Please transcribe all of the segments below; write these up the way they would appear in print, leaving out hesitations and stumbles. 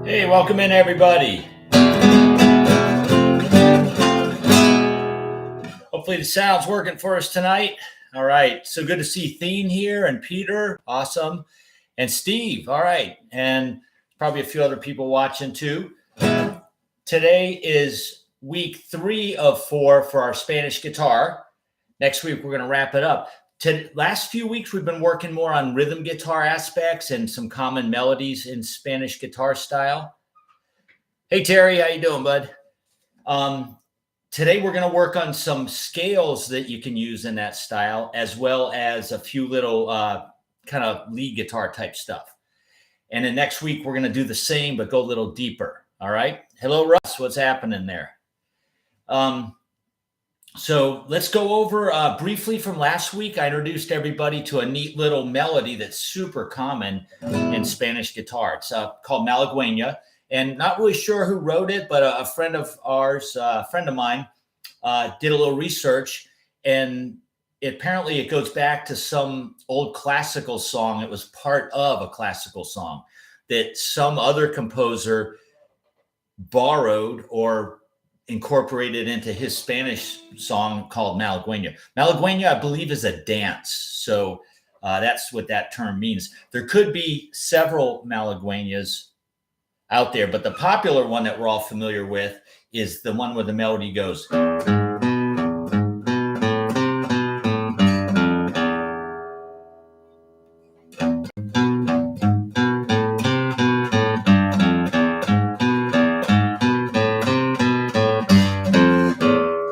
Hey, welcome in everybody. Hopefully the sound's working for us tonight. All right, so good to see Theen here and Peter, awesome, and Steve, all right, and probably a few other people watching too. Today is week 3 of 4 for our Spanish guitar. Next week we're going to wrap it up. Last few weeks we've been working more on rhythm guitar aspects and some common melodies in Spanish guitar style. Hey Terry, how you doing, bud? Today we're going to work on some scales that you can use in that style, as well as a few little kind of lead guitar type stuff. And then next week we're going to do the same, but go a little deeper. All right. Hello, Russ. What's happening there? So let's go over briefly from last week. I introduced everybody to a neat little melody that's super common in Spanish guitar. It's called Malagueña. And not really sure who wrote it, but a friend of ours, a friend of mine, did a little research, and apparently it goes back to some old classical song. It was part of a classical song that some other composer borrowed or incorporated into his Spanish song called Malagueña. Malagueña, I believe, is a dance. So that's what that term means. There could be several Malagueñas out there, but the popular one that we're all familiar with is the one where the melody goes.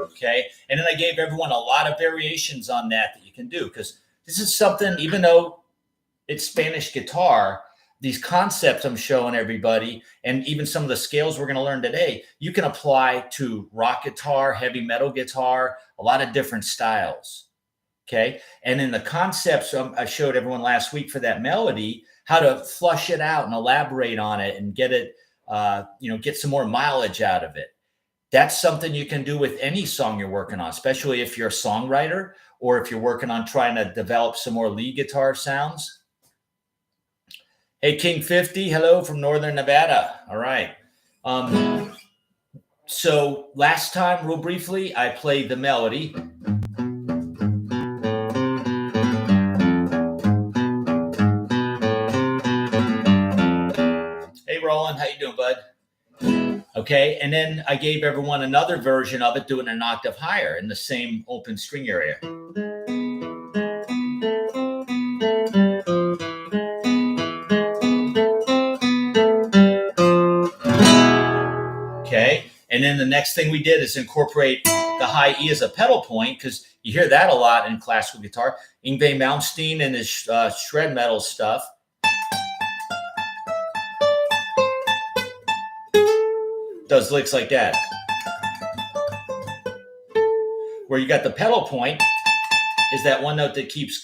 Okay, and then I gave everyone a lot of variations on that you can do, because this is something, even though it's Spanish guitar, these concepts I'm showing everybody, and even some of the scales we're going to learn today, you can apply to rock guitar, heavy metal guitar, a lot of different styles. Okay. And in the concepts I showed everyone last week for that melody, how to flush it out and elaborate on it and get it, get some more mileage out of it. That's something you can do with any song you're working on, especially if you're a songwriter or if you're working on trying to develop some more lead guitar sounds. Hey, King 50, hello from Northern Nevada. All right. So last time, real briefly, I played the melody. Hey, Roland, how you doing, bud? Okay, and then I gave everyone another version of it, doing an octave higher in the same open string area. Okay, and then the next thing we did is incorporate the high E as a pedal point, because you hear that a lot in classical guitar. Yngwie Malmsteen and his shred metal stuff. Does licks like that. Where you got the pedal point is that one note that keeps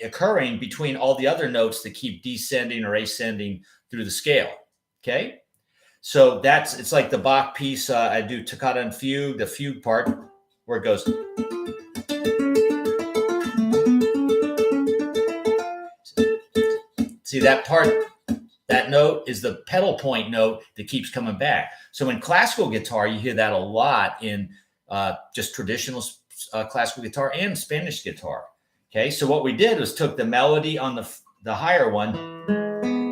occurring between all the other notes that keep descending or ascending through the scale. Okay. So it's like the Bach piece. I do toccata and fugue, the fugue part where it goes. See that part? That note is the pedal point note that keeps coming back. So in classical guitar, you hear that a lot in just traditional classical guitar and Spanish guitar. Okay, so what we did was took the melody on the higher one,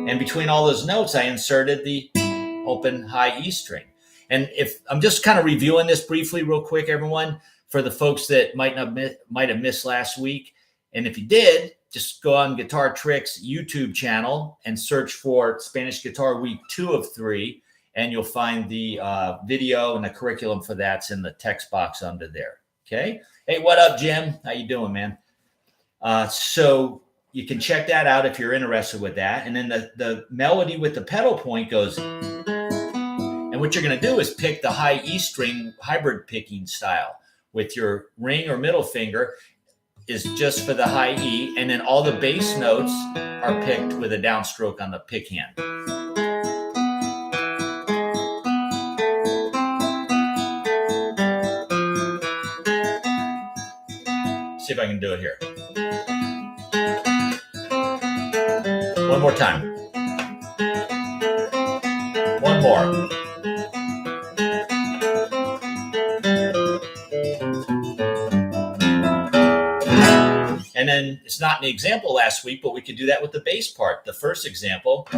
and between all those notes, I inserted the open high E string. And if I'm just kind of reviewing this briefly real quick, everyone, for the folks that might have missed last week. And if you did, just go on Guitar Tricks YouTube channel and search for Spanish Guitar Week 2 of 3, and you'll find the video and the curriculum for that's in the text box under there. Okay. Hey, what up, Jim? How you doing, man? So you can check that out if you're interested with that. And then the melody with the pedal point goes, and what you're going to do is pick the high E string hybrid picking style with your ring or middle finger is just for the high E, and then all the bass notes are picked with a downstroke on the pick hand. See if I can do it here. One more time. one more. And then it's not an example last week, but we could do that with the bass part. The first example.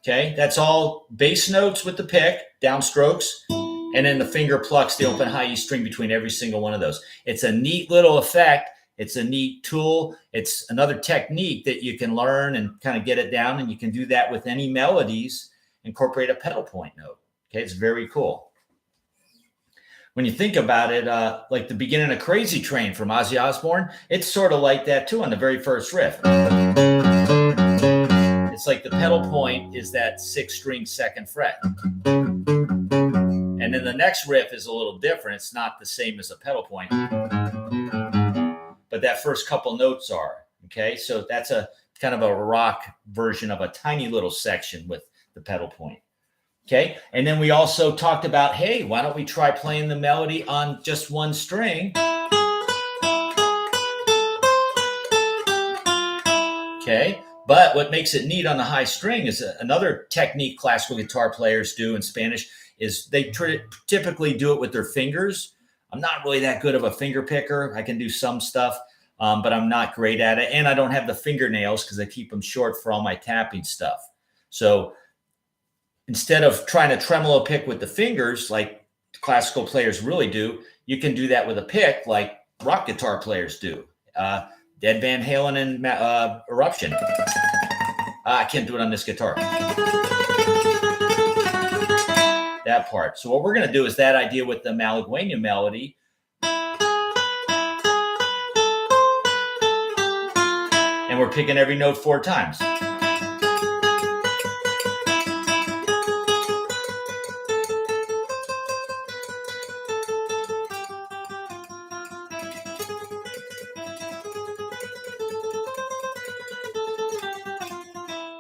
Okay, that's all bass notes with the pick, downstrokes, and then the finger plucks the open high E string between every single one of those. It's a neat little effect. It's a neat tool. It's another technique that you can learn and kind of get it down, and you can do that with any melodies, incorporate a pedal point note. Okay, it's very cool. When you think about it, like the beginning of Crazy Train from Ozzy Osbourne, it's sort of like that too on the very first riff. It's like the pedal point is that 6-string second fret. And then the next riff is a little different. It's not the same as a pedal point, but that first couple notes are. Okay, so that's a kind of a rock version of a tiny little section with the pedal point. Okay, and then we also talked about, hey, why don't we try playing the melody on just one string? Okay. But what makes it neat on the high string is another technique classical guitar players do in Spanish is they typically do it with their fingers. I'm not really that good of a finger picker. I can do some stuff, but I'm not great at it. And I don't have the fingernails because I keep them short for all my tapping stuff. So instead of trying to tremolo pick with the fingers like classical players really do, you can do that with a pick like rock guitar players do. Ed Van Halen and Eruption. I can't do it on this guitar. That part. So what we're going to do is that idea with the Malagueña melody. And we're picking every note 4 times.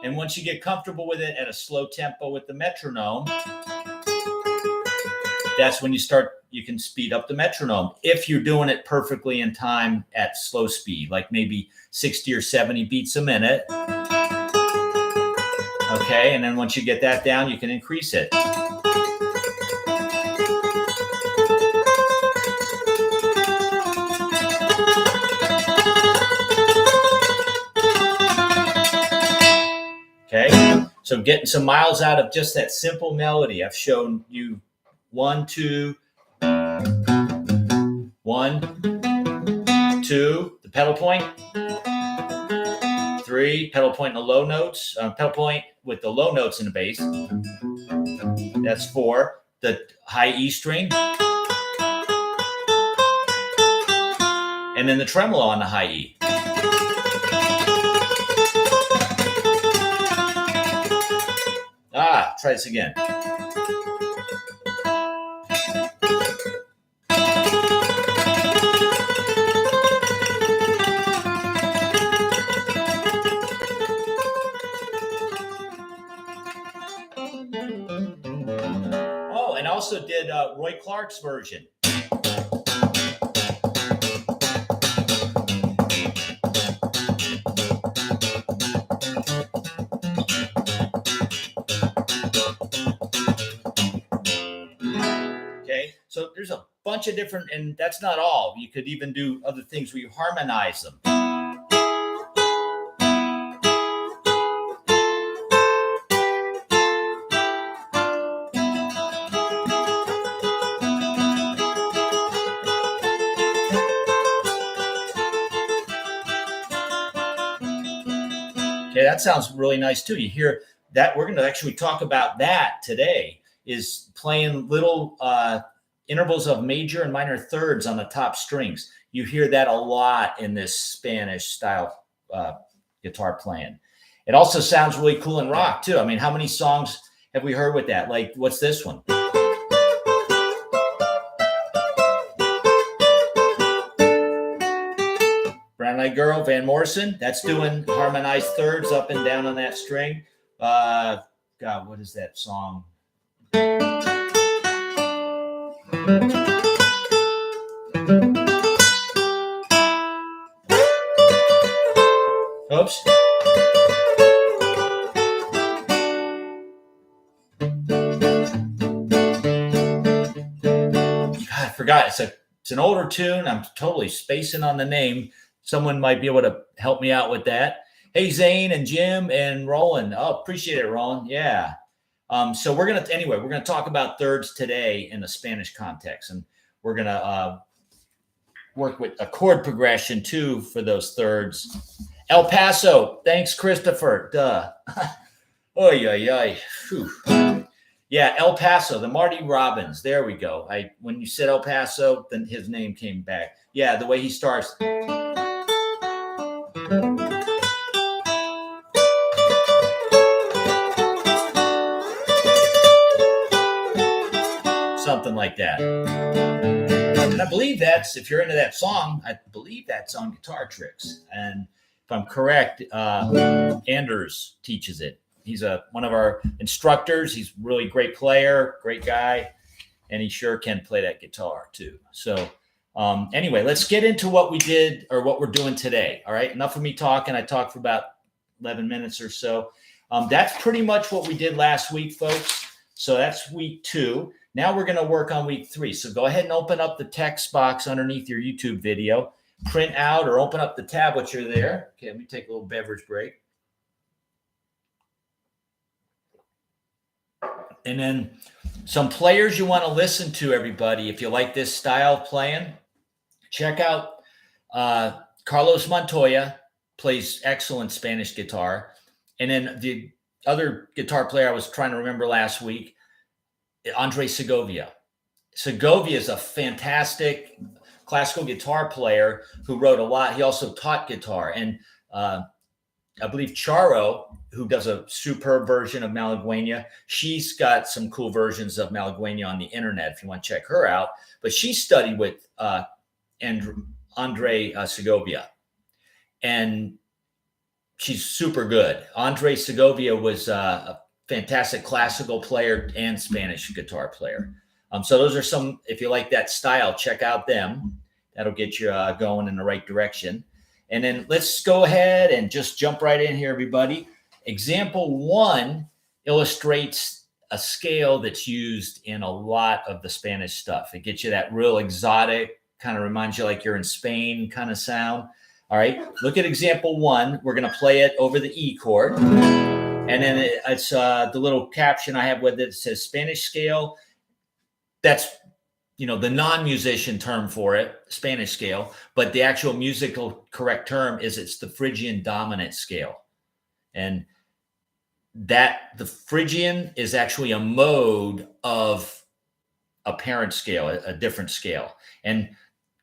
And once you get comfortable with it at a slow tempo with the metronome, that's when you can speed up the metronome. If you're doing it perfectly in time at slow speed, like maybe 60 or 70 beats a minute. Okay, and then once you get that down, you can increase it. Okay, so getting some miles out of just that simple melody. I've shown you 1, 2, 1, 2, the pedal point, 3, pedal point in the low notes, pedal point with the low notes in the bass. That's 4, the high E string, and then the tremolo on the high E. Try this again. Oh, and also did Roy Clark's version. So there's a bunch of different, and that's not all. You could even do other things where you harmonize them. Okay, that sounds really nice too. You hear that? We're going to actually talk about that today, is playing little intervals of major and minor thirds on the top strings. You hear that a lot in this Spanish style guitar playing. It also sounds really cool in rock too. I mean, how many songs have we heard with that? Like, what's this one? my girl, Van Morrison. That's doing harmonized thirds up and down on that string. God, what is that song? Oops. God, I forgot. It's an older tune. I'm totally spacing on the name. Someone might be able to help me out with that. Hey, Zane and Jim and Roland. Oh, appreciate it, Roland. Yeah. So we're gonna talk about thirds today in the Spanish context, and we're gonna work with a chord progression too for those thirds. El Paso, thanks, Christopher. Duh. Oy, oy, oy. Whew. Yeah, El Paso, the Marty Robbins. There we go. When you said El Paso, then his name came back. Yeah, the way he starts. Something like that. And I believe if you're into that song, I believe that's on Guitar Tricks. And if I'm correct, Anders teaches it. He's one of our instructors. He's a really great player, great guy, and he sure can play that guitar too. So anyway, let's get into what we did or what we're doing today. All right, enough of me talking. I talked for about 11 minutes or so. That's pretty much what we did last week, folks. So that's week 2. Now we're going to work on week 3. So go ahead and open up the text box underneath your YouTube video. Print out or open up the tab while you're there. Okay, let me take a little beverage break. And then some players you want to listen to, everybody. If you like this style of playing, check out Carlos Montoya, plays excellent Spanish guitar. And then the other guitar player I was trying to remember last week, Andre Segovia. Segovia is a fantastic classical guitar player who wrote a lot. He also taught guitar. And I believe Charo, who does a superb version of Malagueña, she's got some cool versions of Malagueña on the internet if you want to check her out. But she studied with Andre Segovia. And she's super good. Andre Segovia was a fantastic classical player and Spanish guitar player. So those are some, if you like that style, check out them. That'll get you going in the right direction. And then let's go ahead and just jump right in here, everybody. Example 1 illustrates a scale that's used in a lot of the Spanish stuff. It gets you that real exotic, kind of reminds you like you're in Spain kind of sound. All right, look at example 1. We're going to play it over the E chord. And then it's the little caption I have with it. It says Spanish scale. That's, the non-musician term for it, Spanish scale. But the actual musical correct term is it's the Phrygian dominant scale. And the Phrygian is actually a mode of a parent scale, a different scale. And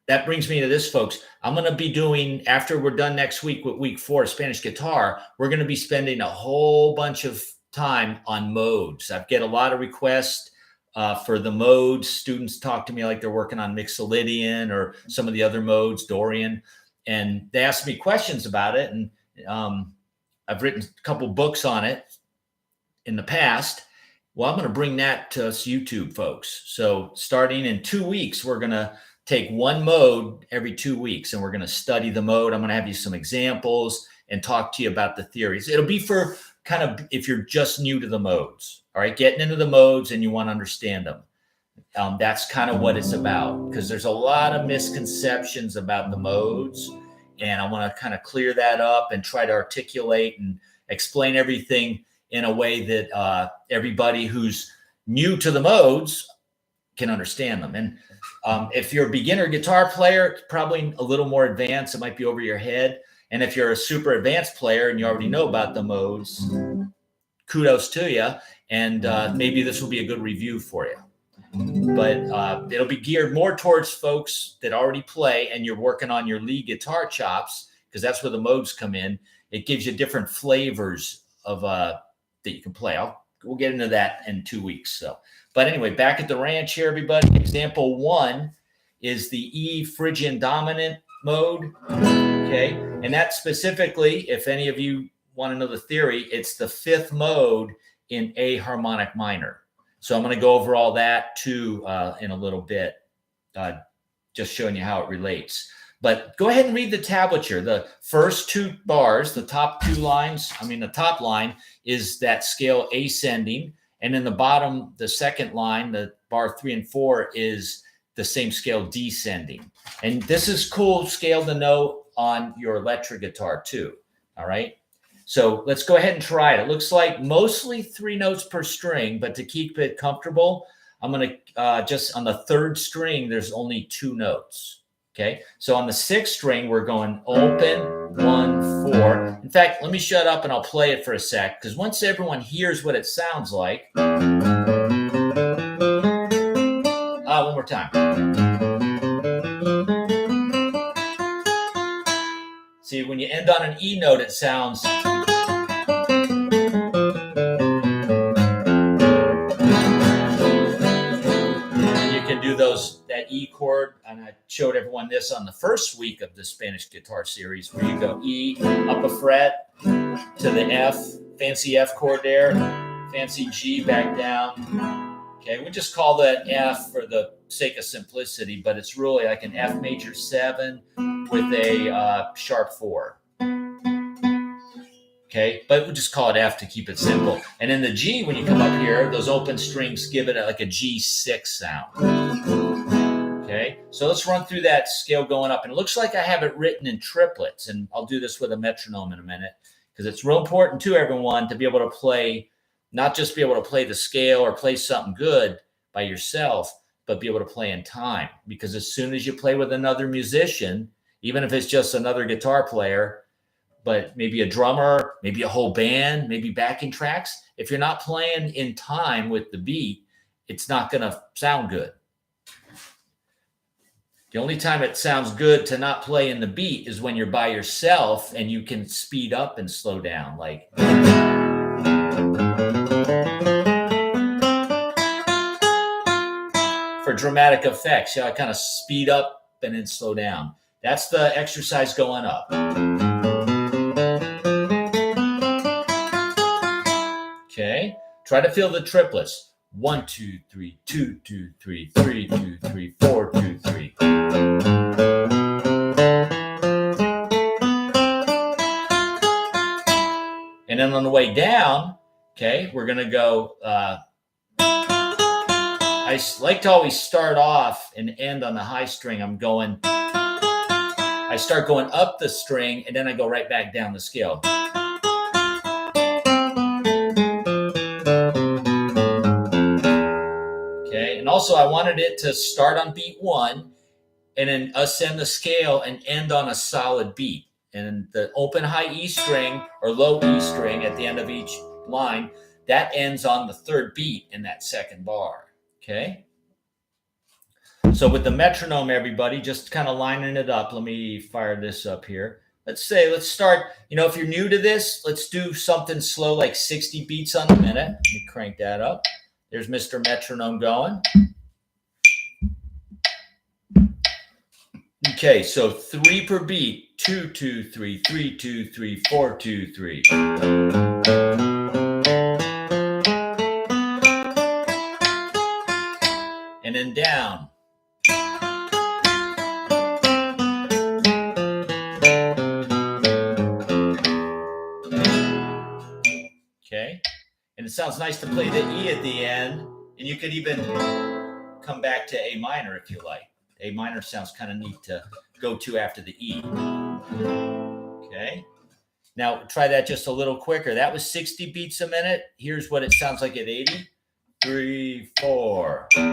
that brings me to this, folks. I'm going to be doing, after we're done next week with week 4 of Spanish guitar, we're going to be spending a whole bunch of time on modes. I get a lot of requests for the modes. Students talk to me like they're working on Mixolydian or some of the other modes, Dorian, and they ask me questions about it. And I've written a couple books on it in the past. Well, I'm going to bring that to us YouTube folks. So starting in 2 weeks, we're going to take one mode every 2 weeks, and we're going to study the mode. I'm going to have you some examples and talk to you about the theories. It'll be for kind of if you're just new to the modes, all right, getting into the modes and you want to understand them. That's kind of what it's about, because there's a lot of misconceptions about the modes, and I want to kind of clear that up and try to articulate and explain everything in a way that everybody who's new to the modes can understand them. And if you're a beginner guitar player, it's probably a little more advanced. It might be over your head. And if you're a super advanced player and you already know about the modes, kudos to you. And maybe this will be a good review for you. But it'll be geared more towards folks that already play and you're working on your lead guitar chops, because that's where the modes come in. It gives you different flavors of that you can play. We'll get into that in 2 weeks. So, but anyway, back at the ranch here, everybody. Example 1 is the E Phrygian dominant mode. Okay, and that specifically, if any of you want to know the theory, it's the fifth mode in A harmonic minor. So I'm going to go over all that too in a little bit, just showing you how it relates. But go ahead and read the tablature. The first two bars, the top two lines, the top line is that scale ascending. And in the bottom, the second line, the bar 3 and 4 is the same scale descending. And this is cool scale to know on your electric guitar too. All right. So let's go ahead and try it. It looks like mostly 3 notes per string, but to keep it comfortable, I'm going to just on the third string, there's only 2 notes. Okay. So on the 6th string, we're going open, 1, 4. In fact, let me shut up and I'll play it for a sec, because once everyone hears what it sounds like, one more time. See, when you end on an E note, it sounds. You can do that E chord, and I showed everyone this on the first week of the Spanish guitar series, where you go E, up a fret to the F, fancy F chord there, fancy G back down. Okay, we just call that F for the sake of simplicity, but it's really like an F major 7 with a sharp 4. Okay, but we'll just call it F to keep it simple. And then the G, when you come up here, those open strings give it like a G6 sound. Okay, so let's run through that scale going up. And it looks like I have it written in triplets, and I'll do this with a metronome in a minute, because it's real important to everyone to be able to play, not just be able to play the scale or play something good by yourself, but be able to play in time. Because as soon as you play with another musician, even if it's just another guitar player, but maybe a drummer, maybe a whole band, maybe backing tracks, if you're not playing in time with the beat, it's not going to sound good. The only time it sounds good to not play in the beat is when you're by yourself and you can speed up and slow down. Like, for dramatic effects, I kind of speed up and then slow down. That's the exercise going up. Okay, try to feel the triplets. 1, 2, 3, 2, 2, 3, 3, 2, 3, 4, 2, 3. And then on the way down, okay, we're going to go, I like to always start off and end on the high string. I start going up the string, and then I go right back down the scale. Okay, and also I wanted it to start on beat 1, and then ascend the scale and end on a solid beat. And the open high E string or low E string at the end of each line, that ends on the 3rd beat in that 2nd bar. Okay. So with the metronome, everybody, just kind of lining it up. Let me fire this up here. Let's start, if you're new to this, let's do something slow, like 60 beats on a minute. Let me crank that up. There's Mr. Metronome going. Okay, so 3 per beat. 2, 2, 3, 3, 2, 3, 4, 2, 3. And then down. Okay, and it sounds nice to play the E at the end, and you could even come back to A minor if you like. A minor sounds kind of neat to go to after the E. Okay, now try that just a little quicker. That was 60 beats a minute. Here's what it sounds like at 80. 3, 4. 3,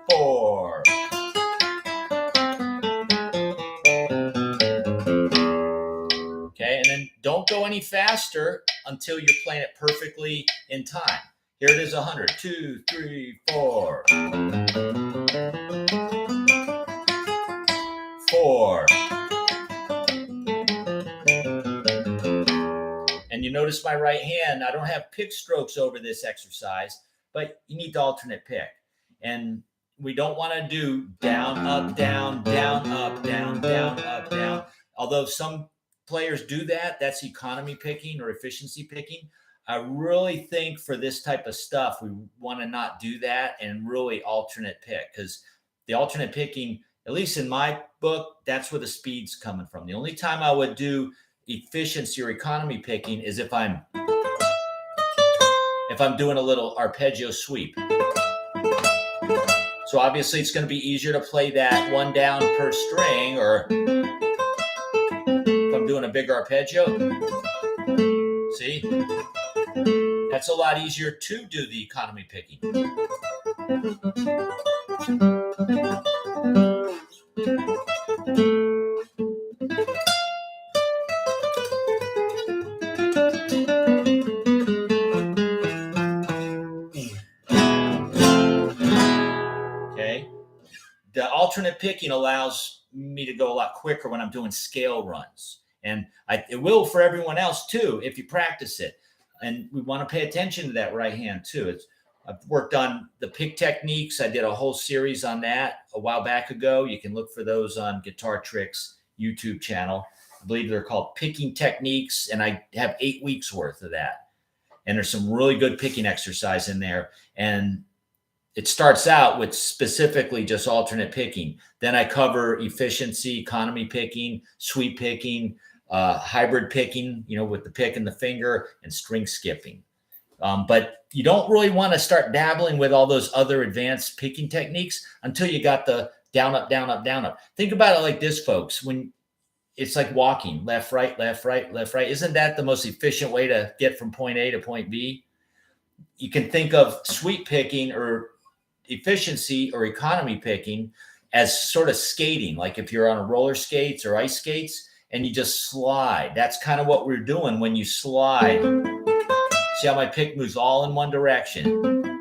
4. Okay, and then don't go any faster until you're playing it perfectly in time. Here it is, 100. 2, 3, 4. 4. And you notice my right hand, I don't have pick strokes over this exercise, but you need to alternate pick. And we don't want to do down, up, down, down, up, down, down, up, down. Although some players do that, that's economy picking or efficiency picking. I really think for this type of stuff, we want to not do that and really alternate pick, because the alternate picking, at least in my book, that's where the speed's coming from. The only time I would do efficiency or economy picking is if I'm doing a little arpeggio sweep. So obviously it's going to be easier to play that one down per string, or if I'm doing a big arpeggio, see? That's a lot easier to do the economy picking. Okay. The alternate picking allows me to go a lot quicker when I'm doing scale runs. And it will for everyone else too, if you practice it. And we want to pay attention to that right hand too. I've worked on the pick techniques. I did a whole series on that a while back ago. You can look for those on Guitar Tricks YouTube channel. I believe they're called picking techniques, and I have 8 weeks worth of that. And there's some really good picking exercise in there. And it starts out with specifically just alternate picking. Then I cover efficiency, economy picking, sweep picking, hybrid picking, with the pick and the finger, and string skipping. But you don't really want to start dabbling with all those other advanced picking techniques until you got the down, up, down, up, down, up. Think about it like this, folks. When it's like walking, left, right, left, right, left, right. Isn't that the most efficient way to get from point A to point B? You can think of sweep picking or efficiency or economy picking as sort of skating. Like if you're on roller skates or ice skates and you just slide. That's kind of what we're doing when you slide. See how my pick moves all in one direction?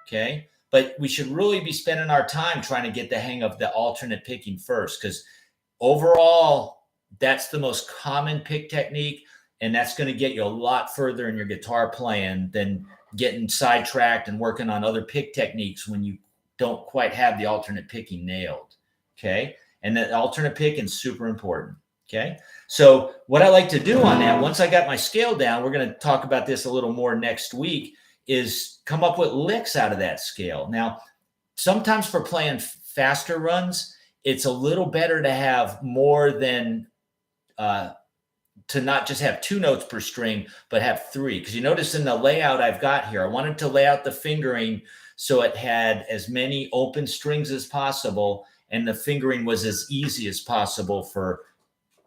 Okay. But we should really be spending our time trying to get the hang of the alternate picking first, because overall, that's the most common pick technique. And that's going to get you a lot further in your guitar playing than getting sidetracked and working on other pick techniques when you don't quite have the alternate picking nailed. Okay. And the alternate picking is super important. Okay. So what I like to do on that, once I got my scale down, we're going to talk about this a little more next week, is come up with licks out of that scale. Now, sometimes for playing faster runs, it's a little better to have more than, to not just have 2 notes per string, but have 3. Because you notice in the layout I've got here, I wanted to lay out the fingering so it had as many open strings as possible, and the fingering was as easy as possible for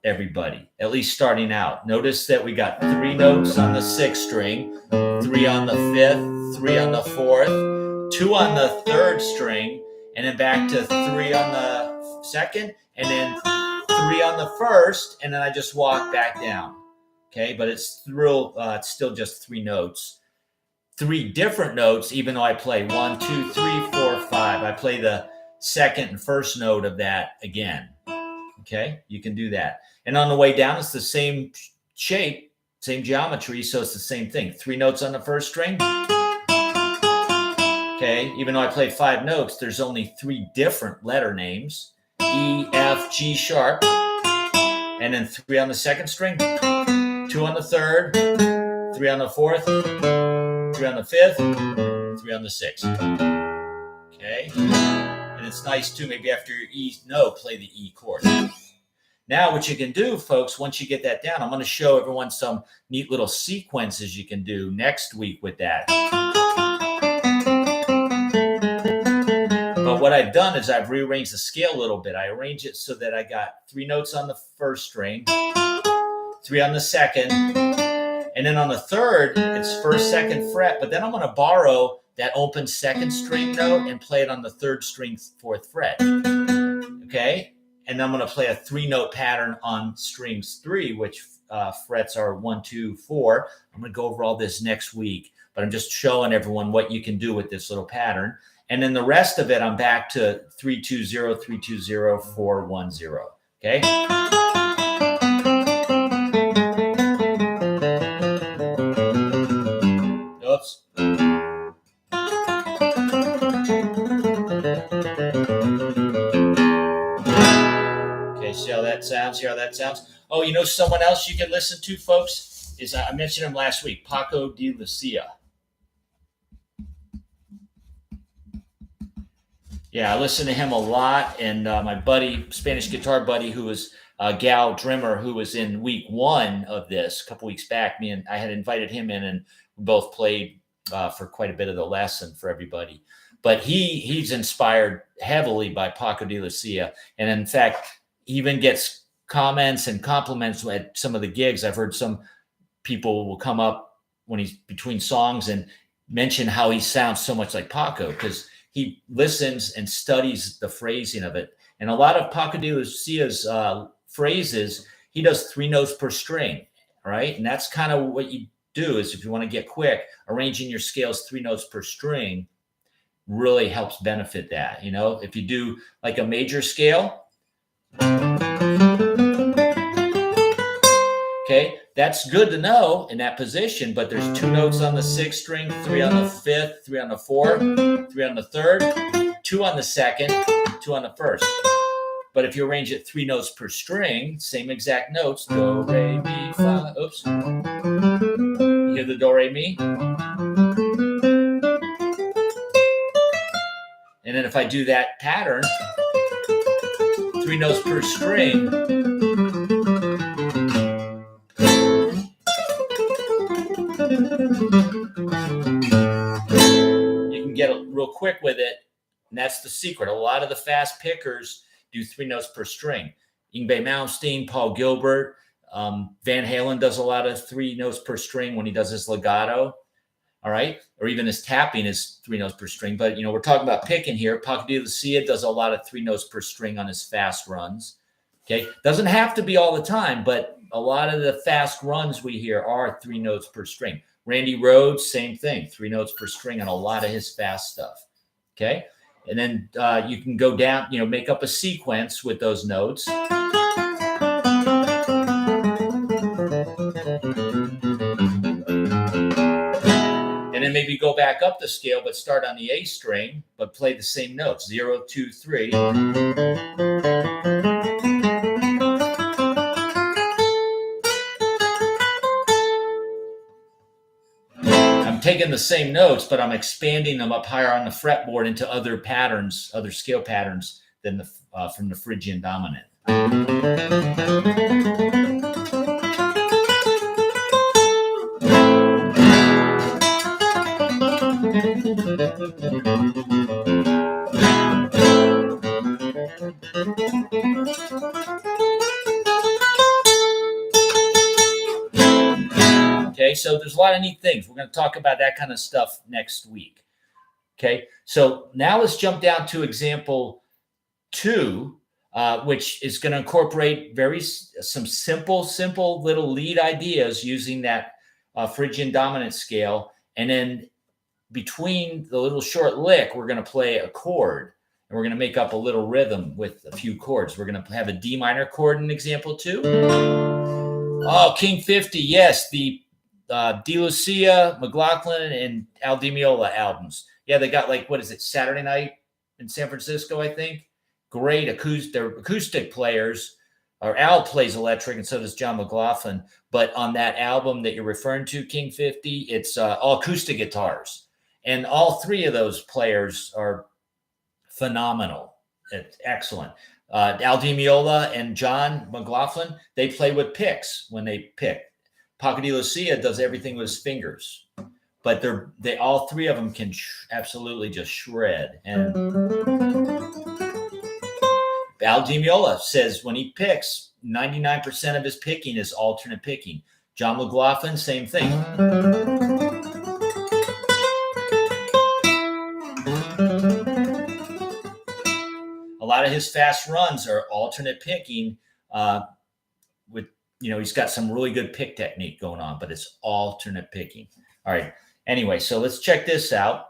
everybody, at least starting out. Notice that we got 3 notes on the 6th string, 3 on the 5th, 3 on the 4th, 2 on the 3rd string, and then back to 3 on the 2nd, and then 3 on the 1st, and then I just walk back down. Okay, but it's still just 3 notes. 3 different notes, even though I play 1, 2, 3, 4, 5. I play the 2nd and 1st note of that again. Okay, you can do that. And on the way down, it's the same shape, same geometry, so it's the same thing. 3 notes on the 1st string. Okay, even though I play 5 notes, there's only 3 different letter names. E, F, G sharp, and then 3 on the 2nd string, 2 on the 3rd, 3 on the 4th, 3 on the 5th, 3 on the 6th. Okay, and it's nice too, maybe after your E note, play the E chord. Now what you can do, folks, once you get that down, I'm going to show everyone some neat little sequences you can do next week with that. But what I've done is I've rearranged the scale a little bit. I arrange it so that I got 3 notes on the 1st string, 3 on the 2nd, and then on the 3rd, it's 1st, 2nd fret. But then I'm going to borrow that open 2nd string note and play it on the 3rd string, 4th fret. Okay? And I'm going to play a 3-note pattern on strings 3, which frets are 1, 2, 4. I'm going to go over all this next week, but I'm just showing everyone what you can do with this little pattern. And then the rest of it, I'm back to 3, 2, 0, 3, 2, 0, 4, 1, 0. Okay? Oops. See how that sounds? Oh, you know someone else you can listen to, folks, is I mentioned him last week, Paco de Lucia. Yeah, I listen to him a lot, and my buddy, Spanish guitar buddy, who was Gal Drimmer, who was in week 1 of this a couple weeks back. I had invited him in, and we both played for quite a bit of the lesson for everybody. But he's inspired heavily by Paco de Lucia, and in fact, he even gets comments and compliments at some of the gigs. I've heard some people will come up when he's between songs and mention how he sounds so much like Paco, because he listens and studies the phrasing of it. And a lot of Paco de Lucia's phrases, he does 3 notes per string, right? And that's kind of what you do, is if you want to get quick, arranging your scales 3 notes per string really helps benefit that. You know, if you do like a major scale, okay, that's good to know in that position, but there's 2 notes on the 6th string, 3 on the 5th, 3 on the 4th, 3 on the 3rd, 2 on the 2nd, 2 on the 1st. But if you arrange it 3 notes per string, same exact notes, do, re, mi, fa, oops. You hear the do, re, mi? And then if I do that pattern, 3 notes per string, you can get real quick with it. And that's the secret. A lot of the fast pickers do 3 notes per string. Yngwie Malmsteen, Paul Gilbert, Van Halen does a lot of 3 notes per string when he does his legato. All right. Or even his tapping is 3 notes per string. But, you know, we're talking about picking here. Paco de Lucia does a lot of 3 notes per string on his fast runs. Okay. Doesn't have to be all the time, but a lot of the fast runs we hear are 3 notes per string. Randy Rhoads, same thing, 3 notes per string on a lot of his fast stuff. Okay. And then you can go down, you know, make up a sequence with those notes. And then maybe go back up the scale, but start on the A string, but play the same notes, 0, 2, 3. I'm taking the same notes, but I'm expanding them up higher on the fretboard into other patterns, other scale patterns than the from the Phrygian dominant. Okay, so there's a lot of neat things. We're going to talk about that kind of stuff next week. Okay, so now let's jump down to example 2, which is going to incorporate some simple little lead ideas using that Phrygian dominant scale. And then between the little short lick, we're going to play a chord. And we're going to make up a little rhythm with a few chords. We're going to have a D minor chord in example 2. Oh, King 50, yes, the De Lucia, McLaughlin, and Al Di Meola albums. Yeah, they got like, what is it, Saturday Night in San Francisco, I think. Great acoustic players. Or Al plays electric, and so does John McLaughlin. But on that album that you're referring to, King 50, it's all acoustic guitars. And all 3 of those players are phenomenal. It's excellent. Al Di Meola and John McLaughlin, they play with picks when they pick. Paco de Lucia does everything with his fingers, but they all 3 of them can absolutely just shred. And Al Di Meola says when he picks, 99% of his picking is alternate picking. John McLaughlin, same thing. A lot of his fast runs are alternate picking with, you know, he's got some really good pick technique going on, but it's alternate picking. All right. Anyway, so let's check this out.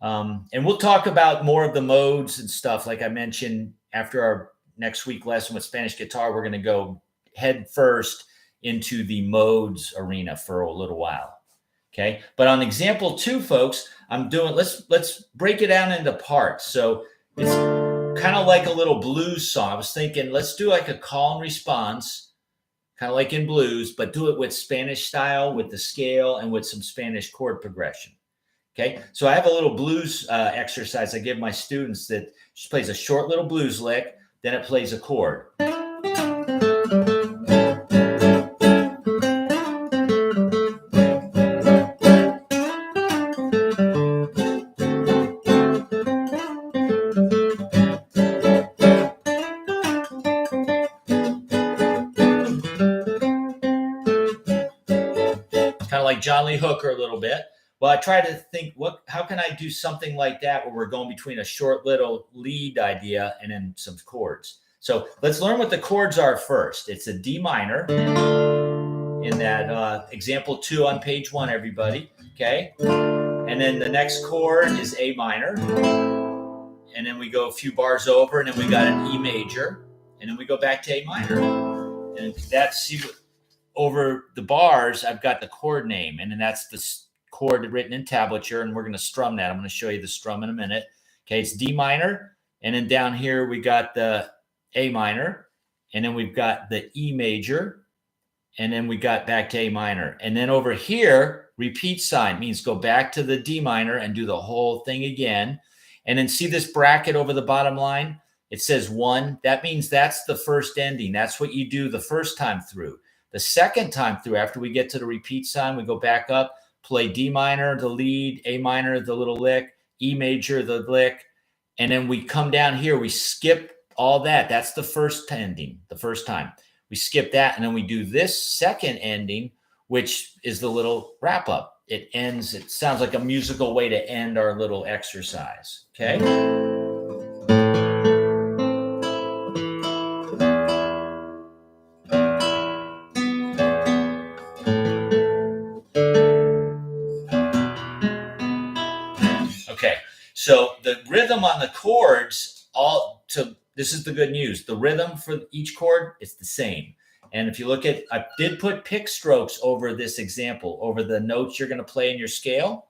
And we'll talk about more of the modes and stuff. Like I mentioned, after our next week lesson with Spanish guitar, we're going to go head first into the modes arena for a little while. Okay. But on example 2, folks, let's break it down into parts. So kind of like a little blues song. I was thinking, let's do like a call and response, kind of like in blues, but do it with Spanish style, with the scale, and with some Spanish chord progression. Okay, so I have a little blues exercise I give my students that just plays a short little blues lick, then it plays a chord. Kind of like John Lee Hooker a little bit. Well, I try to think, how can I do something like that where we're going between a short little lead idea and then some chords. So let's learn what the chords are first. It's a D minor in that example 2 on page 1, everybody. Okay. And then the next chord is A minor. And then we go a few bars over, and then we got an E major. And then we go back to A minor. And that's, over the bars, I've got the chord name, and then that's the chord written in tablature, and we're going to strum that. I'm going to show you the strum in a minute. Okay, it's D minor, and then down here we got the A minor, and then we've got the E major, and then we got back to A minor. And then over here, repeat sign means go back to the D minor and do the whole thing again. And then see this bracket over the bottom line? It says 1. That means that's the first ending. That's what you do the first time through. The second time through, after we get to the repeat sign, we go back up, play D minor, the lead, A minor, the little lick, E major, the lick, and then we come down here. We skip all that. That's the first ending, the first time. We skip that, and then we do this second ending, which is the little wrap up. It ends, it sounds like a musical way to end our little exercise, okay? Okay, so the rhythm on the chords, this is the good news. The rhythm for each chord is the same. And if you look at, I did put pick strokes over this example, over the notes you're going to play in your scale,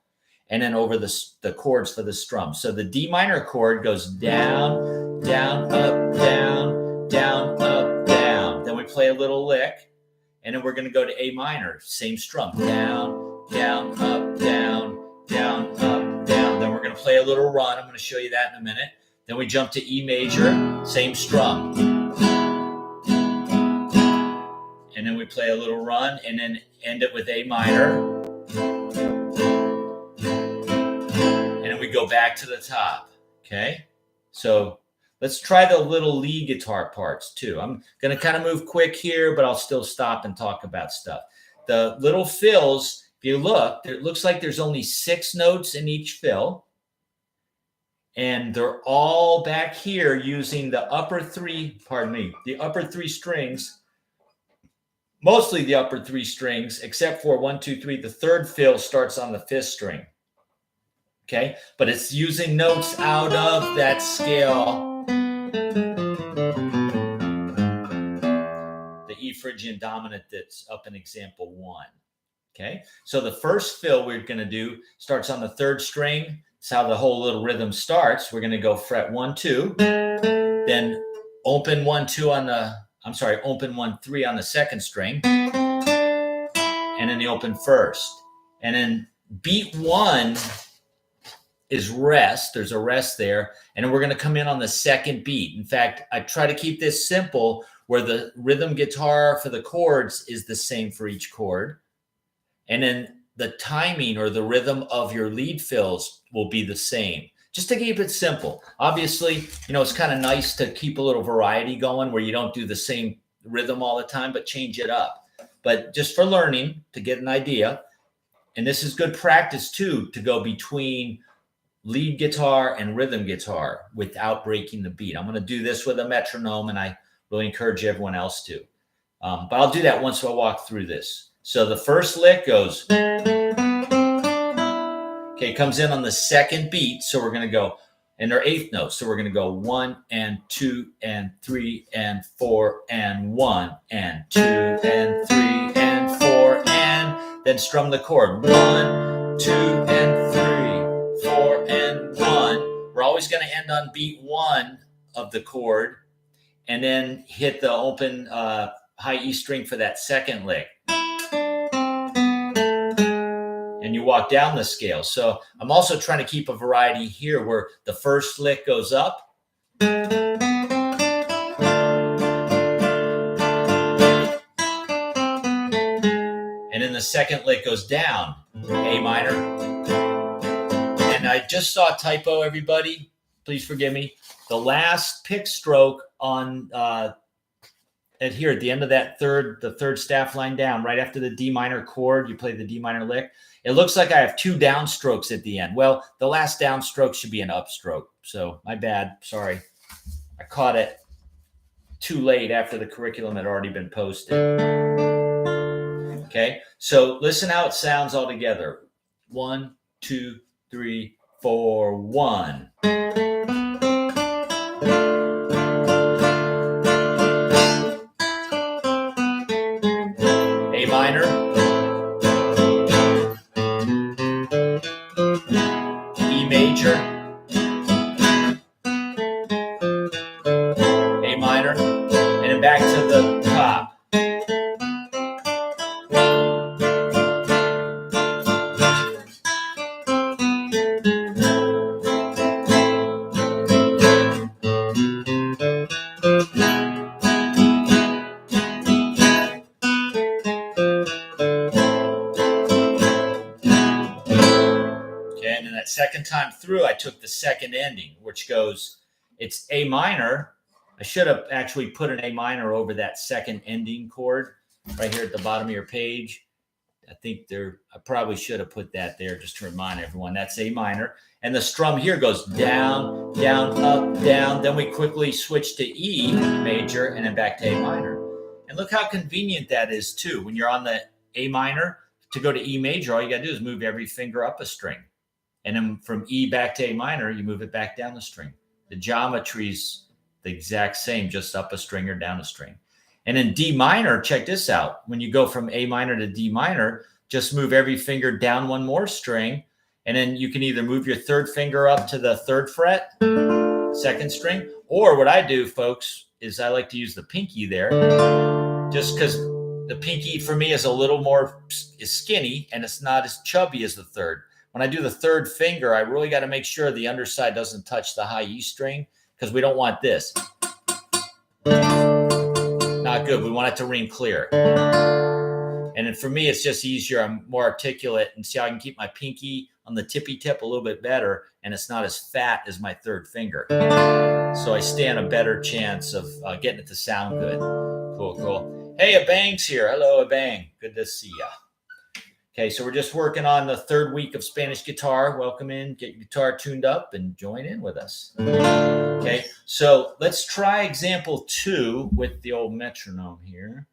and then over the chords for the strum. So the D minor chord goes down, down, up, down, down, up, down. Then we play a little lick, and then we're going to go to A minor, same strum, down, down, up, down, down, up, down. Then we're going to play a little run. I'm going to show you that in a minute. Then we jump to E major, same strum. And then we play a little run and then end it with A minor. And then we go back to the top, okay? So let's try the little lead guitar parts too. I'm going to kind of move quick here, but I'll still stop and talk about stuff. The little fills, if you look, it looks like there's only 6 notes in each fill. And they're all back here using the upper 3 strings, mostly the upper 3 strings, except for 1, 2, 3. The third fill starts on the 5th string. Okay, but it's using notes out of that scale. The E Phrygian dominant that's up in example 1. Okay, so the first fill we're going to do starts on the 3rd string. That's how the whole little rhythm starts. We're going to go fret 1, 2, then open 1, 2 on the, open 1, 3 on the 2nd string, and then the open 1st. And then beat 1 is rest. There's a rest there. And then we're going to come in on the 2nd beat. In fact, I try to keep this simple where the rhythm guitar for the chords is the same for each chord. And then the timing or the rhythm of your lead fills will be the same, just to keep it simple. Obviously, it's kind of nice to keep a little variety going where you don't do the same rhythm all the time, but change it up. But just for learning, to get an idea, and this is good practice too, to go between lead guitar and rhythm guitar without breaking the beat. I'm going to do this with a metronome, and I really encourage everyone else to. But I'll do that once I walk through this. So the first lick goes, okay, comes in on the 2nd beat. So we're going to go, and they're 8th notes. So we're going to go 1 and 2 and 3 and 4 and 1 and 2 and 3 and 4 and then strum the chord. 1, 2 and 3, 4 and 1. We're always going to end on beat 1 of the chord, and then hit the open high E string for that second lick. And you walk down the scale. So I'm also trying to keep a variety here where the first lick goes up. And then the second lick goes down, A minor. And I just saw a typo, everybody. Please forgive me. The last pick stroke on here at the end of that the third staff line down, right after the D minor chord, you play the D minor lick. It looks like I have two downstrokes at the end. Well, the last downstroke should be an upstroke. So my bad. Sorry. I caught it too late after the curriculum had already been posted. Okay. So listen how it sounds all together. 1, 2, 3, 4, 1. A minor, E major, A minor, and then back to the top. And then that second time through, I took the second ending, which goes, it's A minor. I should have actually put an A minor over that second ending chord right here at the bottom of your page. I probably should have put that there just to remind everyone. That's A minor. And the strum here goes down, down, up, down. Then we quickly switch to E major and then back to A minor. And look how convenient that is too. When you're on the A minor, to go to E major, all you got to do is move every finger up a string. And then from E back to A minor, you move it back down the string. The geometry's the exact same, just up a string or down a string. And in D minor, check this out. When you go from A minor to D minor, just move every finger down one more string. And then you can either move your third finger up to the third fret, second string, or what I do, folks, is I like to use the pinky there, just because the pinky for me is a little more skinny and it's not as chubby as the third. When I do the third finger, I really got to make sure the underside doesn't touch the high E string because we don't want this. Not good. We want it to ring clear. And then for me, it's just easier. I'm more articulate and see how I can keep my pinky on the tippy tip a little bit better, and it's not as fat as my third finger. So I stand a better chance of getting it to sound good. Cool, cool. Hey, Abang's here. Hello, Abang. Good to see ya. Okay, so we're just working on the third week of Spanish guitar. Welcome in, get your guitar tuned up, and join in with us. Okay, so let's try example 2 with the old metronome here.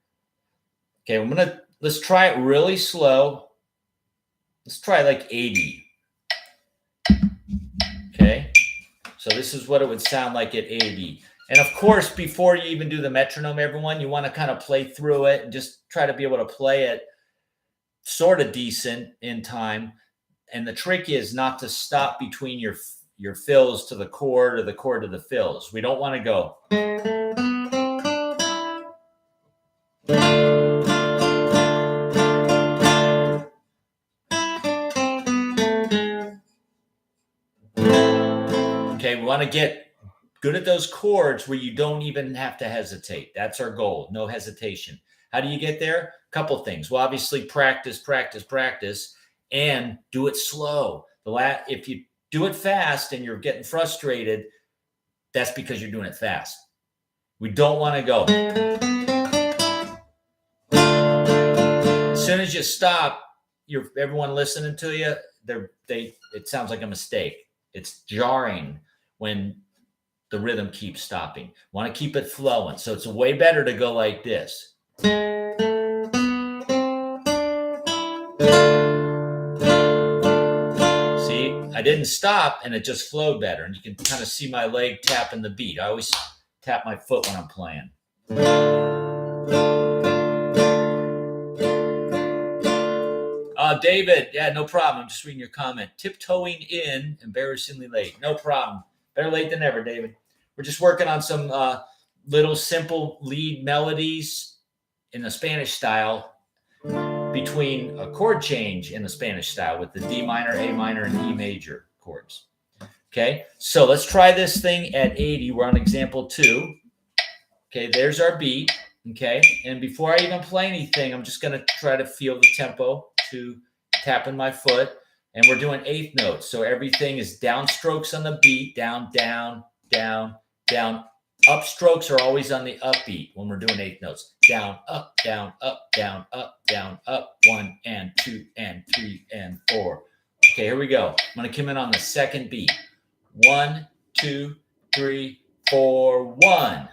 Okay, let's try it really slow. Let's try like 80. Okay, so this is what it would sound like at 80. And of course, before you even do the metronome, everyone, you want to kind of play through it and just try to be able to play it sort of decent in time. And the trick is not to stop between your fills to the chord or the chord to the fills. We don't want to go. Okay, we want to get good at those chords where you don't even have to hesitate. That's our goal. No hesitation. How do you get there? A couple things. Well, obviously practice, practice, practice, and do it slow. If you do it fast and you're getting frustrated, that's because you're doing it fast. We don't want to go. As soon as you stop, everyone listening to you, it sounds like a mistake. It's jarring when the rhythm keeps stopping. Want to keep it flowing. So it's way better to go like this. See, I didn't stop and it just flowed better. And you can kind of see my leg tapping the beat. I always tap my foot when I'm playing. David, yeah, no problem. I'm just reading your comment. Tiptoeing in, embarrassingly late. No problem. Better late than never, David. We're just working on some little simple lead melodies in the Spanish style between a chord change in the Spanish style with the D minor, A minor, and E major chords. Okay, so let's try this thing at 80. We're on example 2. Okay, there's our beat. Okay, and before I even play anything, I'm just going to try to feel the tempo to tapping my foot. And we're doing eighth notes. So everything is down strokes on the beat, down, down, down, down. Up strokes are always on the upbeat when we're doing eighth notes. Down, up, down, up, down, up, down, up. 1 and 2 and 3 and 4. Okay, here we go. I'm going to come in on the second beat. 1, 2, 3, 4, 1.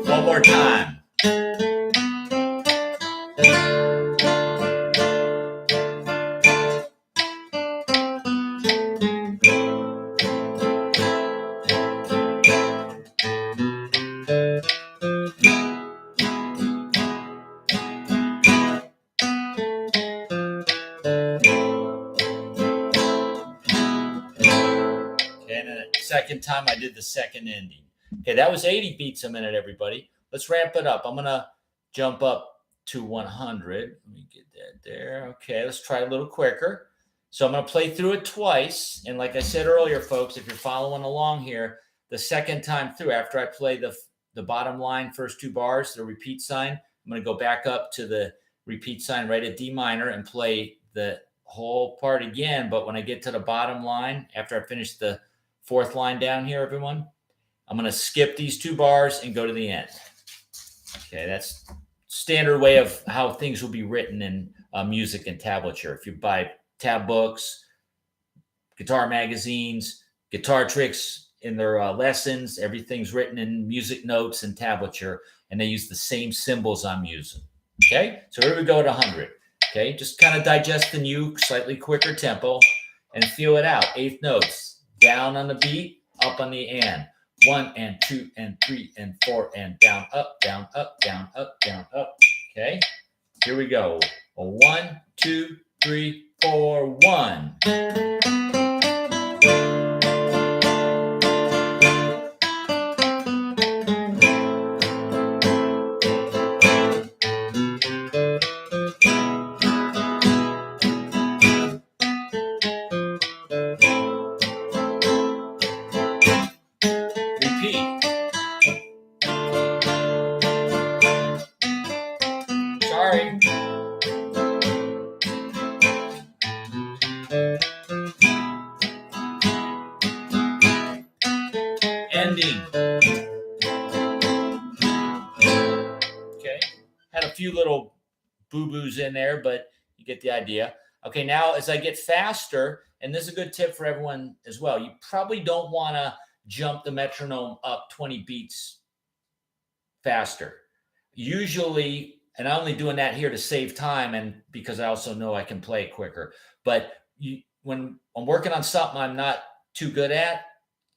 One more time. And then the second time I did the second ending. Okay, that was 80 beats a minute, everybody. Let's ramp it up. I'm going to jump up to 100. Let me get that there. Okay, let's try a little quicker. So I'm going to play through it twice. And like I said earlier, folks, if you're following along here, the second time through, after I play the bottom line, first 2 bars, the repeat sign, I'm going to go back up to the repeat sign right at D minor and play the whole part again. But when I get to the bottom line, after I finish the 4th line down here, everyone, I'm going to skip these 2 bars and go to the end. Okay, that's standard way of how things will be written in music and tablature. If you buy tab books, guitar magazines, guitar tricks in their lessons, everything's written in music notes and tablature, and they use the same symbols I'm using. Okay, so here we go at 100. Okay, just kind of digest the new, slightly quicker tempo and feel it out. 8th notes, down on the beat, up on the and. 1 and 2 and 3 and 4 and down, up, down, up, down, up, down, up. Okay, here we go. 1, 2, 3, 4, 1. Sorry. Ending. Okay. Had a few little boo-boos in there, but you get the idea. Okay, now as I get faster, and this is a good tip for everyone as well, you probably don't want to jump the metronome up 20 beats faster. Usually, and I'm only doing that here to save time and because I also know I can play quicker. But when I'm working on something I'm not too good at,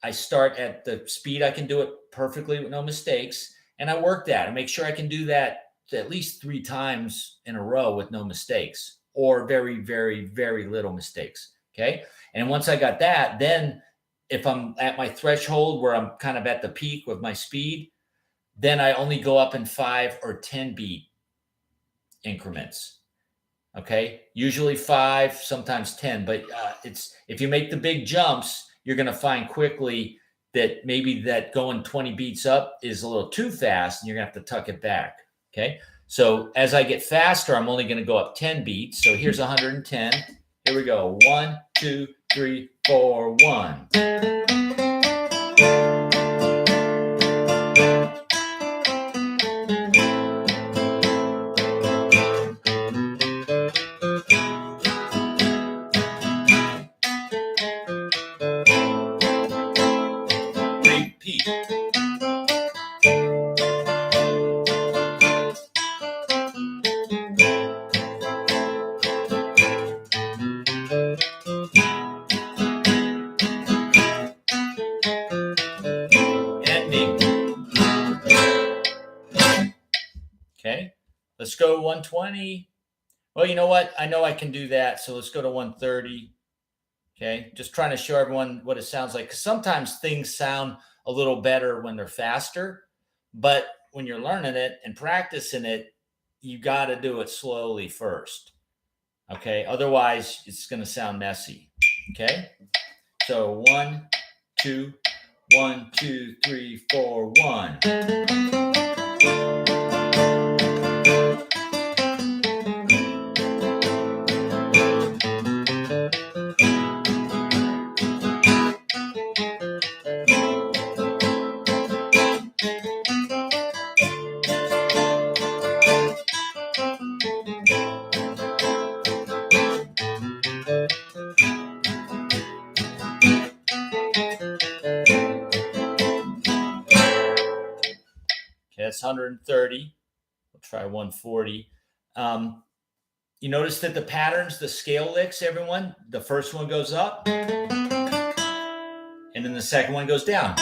I start at the speed I can do it perfectly with no mistakes. And I work that and make sure I can do that at least 3 times in a row with no mistakes or very, very, very little mistakes. Okay. And once I got that, then if I'm at my threshold where I'm kind of at the peak with my speed, then I only go up in 5 or 10 beat increments. Okay. Usually 5, sometimes 10, but it's, if you make the big jumps, you're going to find quickly that maybe that going 20 beats up is a little too fast and you're going to have to tuck it back. Okay. So as I get faster, I'm only going to go up 10 beats. So here's 110. Here we go. 1, 2, 3, 4, 1. Okay, let's go 120. Well, you know what? I know I can do that. So let's go to 130. Okay, just trying to show everyone what it sounds like. Because sometimes things sound a little better when they're faster, but when you're learning it and practicing it, you got to do it slowly first. Okay, otherwise it's going to sound messy. Okay, so 1, 2, 1, 2, 3, 4, 1. Okay, that's 130. We'll try 140. You notice that the patterns, the scale licks, everyone, the first one goes up, and then the second one goes down.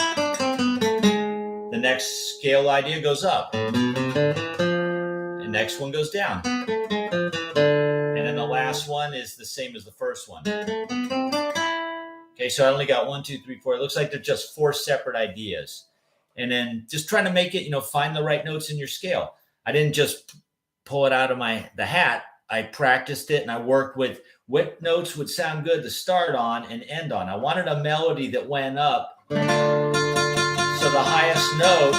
The next scale idea goes up. The next one goes down. And then the last one is the same as the first one. Okay, so I only got 1, 2, 3, 4. It looks like they're just 4 separate ideas. And then just trying to make it, find the right notes in your scale. I didn't just pull it out of the hat. I practiced it and I worked with what notes would sound good to start on and end on. I wanted a melody that went up. So the highest note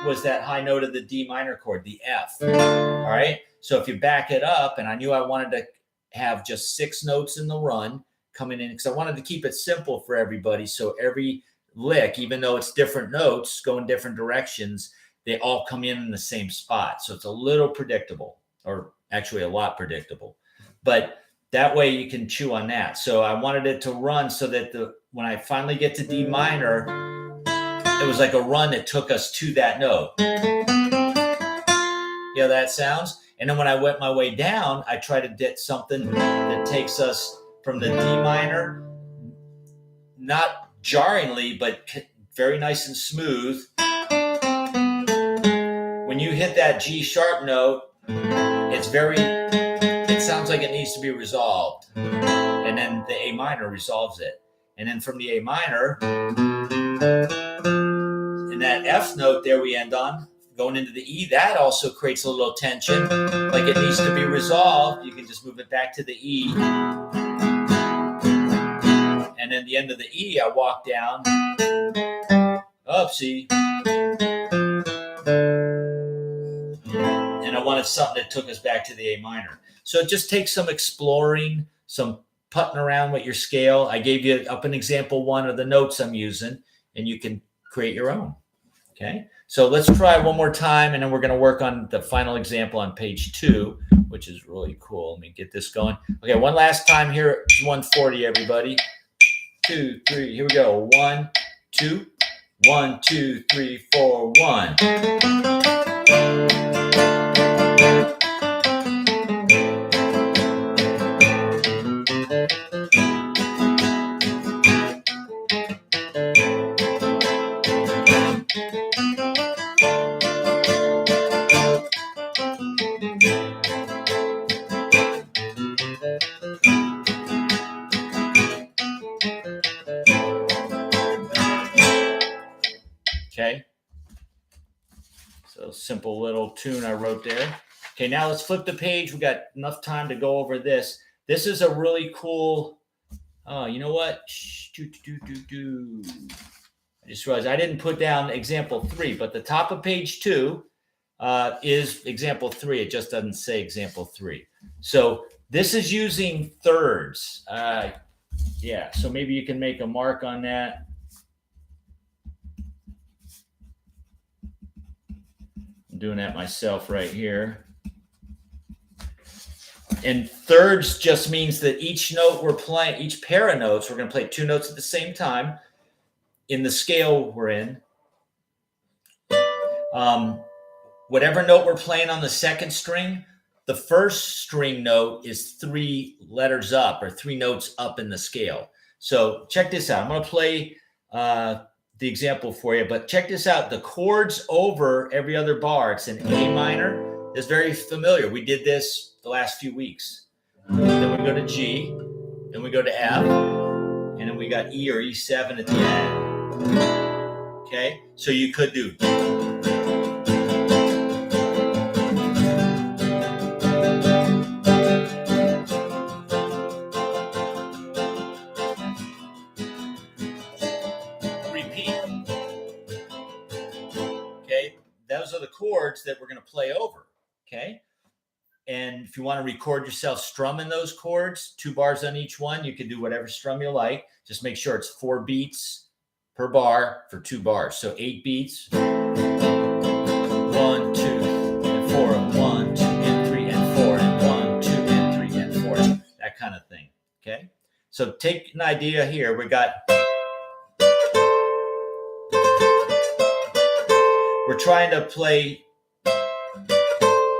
was that high note of the D minor chord, the F. All right. So if you back it up, and I knew I wanted to have just 6 notes in the run coming in, because I wanted to keep it simple for everybody. So every lick, even though it's different notes going different directions, they all come in the same spot. So it's a little predictable, or actually a lot predictable, but that way you can chew on that. So I wanted it to run so that when I finally get to D minor, it was like a run that took us to that note. You know that sounds? And then when I went my way down, I tried to get something that takes us from the D minor, not jarringly, but very nice and smooth. When you hit that G sharp note, it sounds like it needs to be resolved. And then the A minor resolves it. And then from the A minor, and that F note there we end on, going into the E, that also creates a little tension. Like it needs to be resolved. You can just move it back to the E. And then the end of the E, I walk down. Oopsie. And I wanted something that took us back to the A minor. So it just takes some exploring, some putting around with your scale. I gave you up an example 1 of the notes I'm using, and you can create your own. Okay, so let's try one more time, and then we're going to work on the final example on page 2, which is really cool. Let me get this going. Okay, one last time here. 140, everybody. 2, 3. Here we go. 1, 2. 1, 2, 3, 4, 1. Okay, so simple little tune I wrote there. Okay, now let's flip the page. We got enough time to go over this. This is a really cool, you know what? I just realized I didn't put down example 3, but the top of page 2 is example 3. It just doesn't say example 3. So this is using thirds. Yeah, so maybe you can make a mark on that. I'm doing that myself right here. And thirds just means that each note we're playing, each pair of notes, we're going to play 2 notes at the same time in the scale we're in. Whatever note we're playing on the second string, the first string note is 3 letters up, or 3 notes up in the scale. So check this out. I'm going to play the example for you, but check this out. The chords over every other bar, it's an A minor, It's very familiar. We did this the last few weeks. Then we go to G, then we go to F, and then we got E or E7 at the end. Okay, so you could do. Repeat. Okay, those are the chords that we're going to play over. Okay. And if you want to record yourself strumming those chords, 2 bars on each one, you can do whatever strum you like. Just make sure it's 4 beats per bar for 2 bars. So 8 beats. 1, 2, and 4, and 1, 2, and 3, and 4, and 1, 2, and 3, and 4. That kind of thing. Okay. So take an idea here. We got. We're trying to play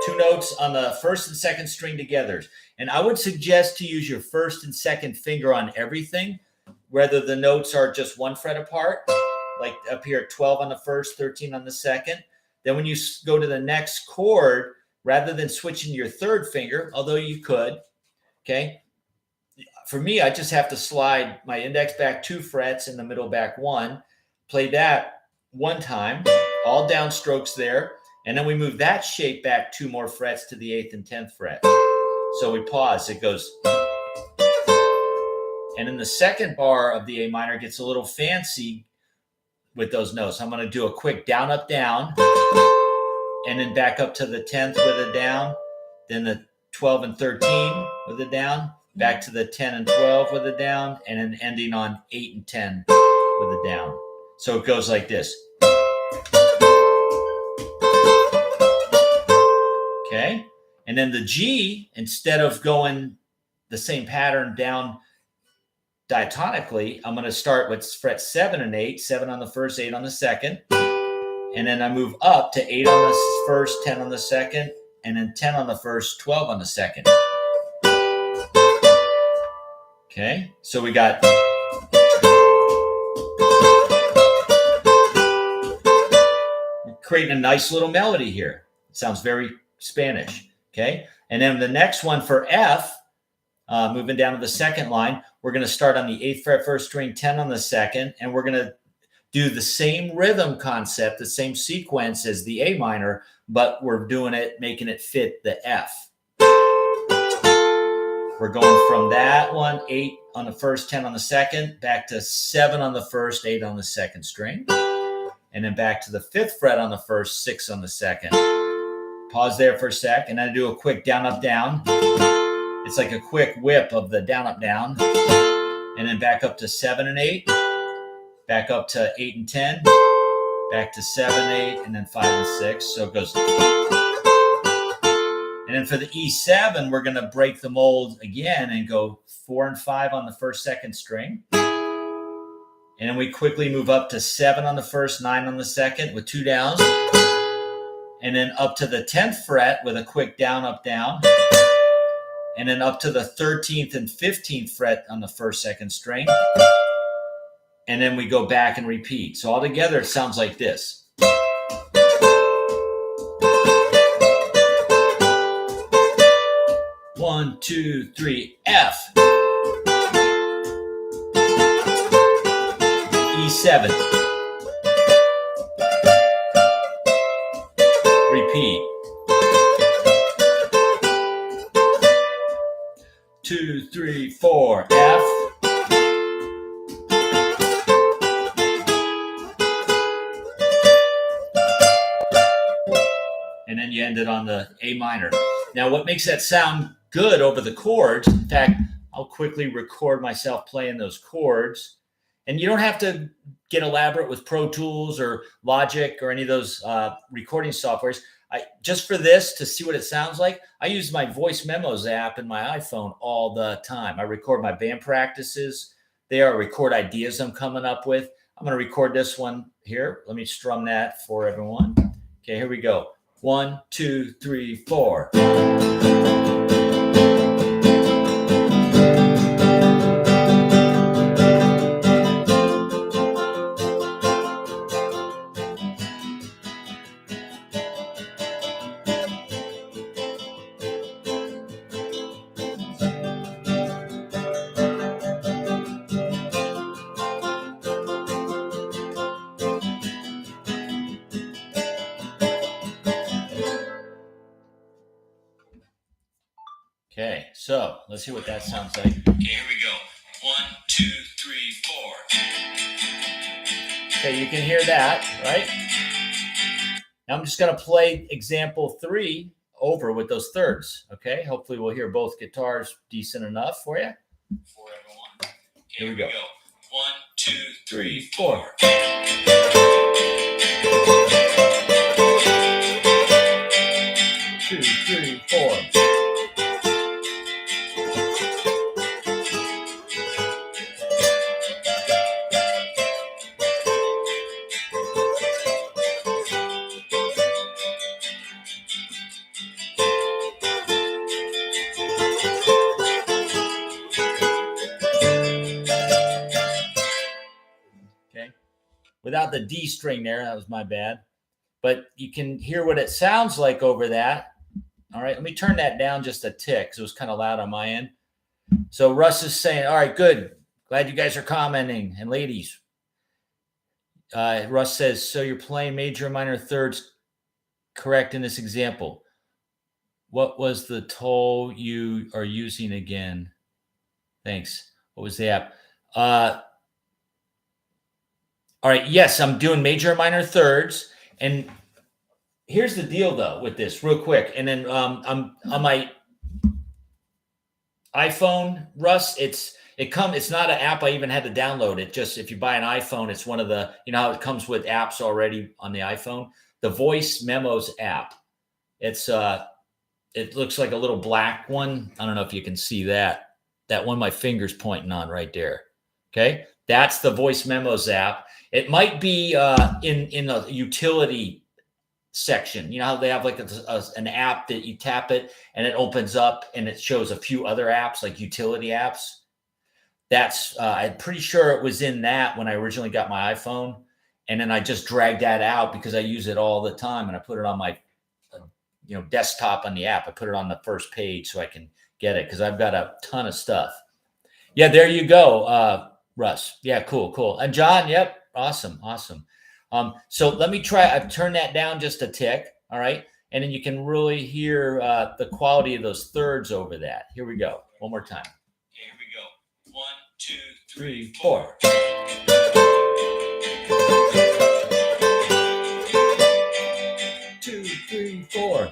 2 notes on the first and second string together. And I would suggest to use your first and second finger on everything, whether the notes are just 1 fret apart, like up here at 12 on the first, 13 on the second. Then when you go to the next chord, rather than switching to your third finger, although you could, okay, for me, I just have to slide my index back 2 frets and the middle back 1, play that 1 time, all downstrokes there. And then we move that shape back 2 more frets to the 8th and 10th fret. So we pause. It goes. And then the second bar of the A minor gets a little fancy with those notes. I'm going to do a quick down, up, down. And then back up to the 10th with a down. Then the 12 and 13 with a down. Back to the 10 and 12 with a down. And then ending on 8 and 10 with a down. So it goes like this. Okay, and then the G, instead of going the same pattern down diatonically, I'm going to start with fret 7 and 8, 7 on the first, 8 on the second. And then I move up to 8 on the first, 10 on the second, and then 10 on the first, 12 on the second. Okay, so we got. We're creating a nice little melody here. It sounds very Spanish, okay? And then the next one for F, moving down to the second line, we're going to start on the 8th fret first string, 10 on the second, and we're going to do the same rhythm concept, the same sequence as the A minor, but we're doing it, making it fit the F. We're going from that one, 8 on the first, 10 on the second, back to 7 on the first, 8 on the second string, and then back to the 5th fret on the first, 6 on the second. Pause there for a sec, and I do a quick down, up, down. It's like a quick whip of the down, up, down. And then back up to 7 and 8. Back up to 8 and 10. Back to 7, 8, and then 5 and 6. So it goes. And then for the E7, we're going to break the mold again and go 4 and 5 on the first, second string. And then we quickly move up to 7 on the first, 9 on the second with 2 downs. And then up to the 10th fret with a quick down, up, down. And then up to the 13th and 15th fret on the first, second string. And then we go back and repeat. So all together, it sounds like this. 1, 2, 3, F. E7. Repeat. 2, 3, 4, F. And then you end it on the A minor. Now, what makes that sound good over the chords, in fact, I'll quickly record myself playing those chords. And you don't have to get elaborate with Pro Tools or Logic or any of those recording softwares. Just for this, to see what it sounds like, I use my Voice Memos app in my iPhone all the time. I record my band practices there. I record ideas I'm coming up with. I'm going to record this one here. Let me strum that for everyone. Okay, here we go. 1, 2, 3, 4. Okay, so let's see what that sounds like. Okay, here we go. 1, 2, 3, 4. Okay, you can hear that, right? Now I'm just going to play example 3 over with those thirds. Okay, hopefully we'll hear both guitars decent enough for you. For everyone. Okay, Here we go. 1, 2, 3, 4. 2, 3, 4. Okay, without the D string there, that was my bad. But you can hear what it sounds like over that. All right, let me turn that down just a tick because it was kind of loud on my end. So Russ is saying, all right, good. Glad you guys are commenting. And ladies, Russ says, so you're playing major and minor thirds correct in this example. What was the toll you are using again? Thanks. What was the app? All right, yes, I'm doing major and minor thirds. And here's the deal, though, with this real quick. And then I'm on my iPhone, Russ, it's not an app I even had to download. It just, if you buy an iPhone, it's one of the, you know how it comes with apps already on the iPhone, the voice memos app. It's it looks like a little black one. I don't know if you can see that one my finger's pointing on right there. Okay, that's the voice memos app. It might be in a utility section. You know how they have like an app that you tap it and it opens up and it shows a few other apps like utility apps. That's I'm pretty sure it was in that when I originally got my iPhone, and then I just dragged that out because I use it all the time, and I put it on my desktop on the app. I put it on the first page so I can get it because I've got a ton of stuff. Yeah, there you go, Russ. Yeah, cool. And John, yep, awesome. So let me try. I've turned that down just a tick. All right. And then you can really hear the quality of those thirds over that. Here we go. One more time. Okay, here we go. 1, 2, 3, 4. 2, 3, 4.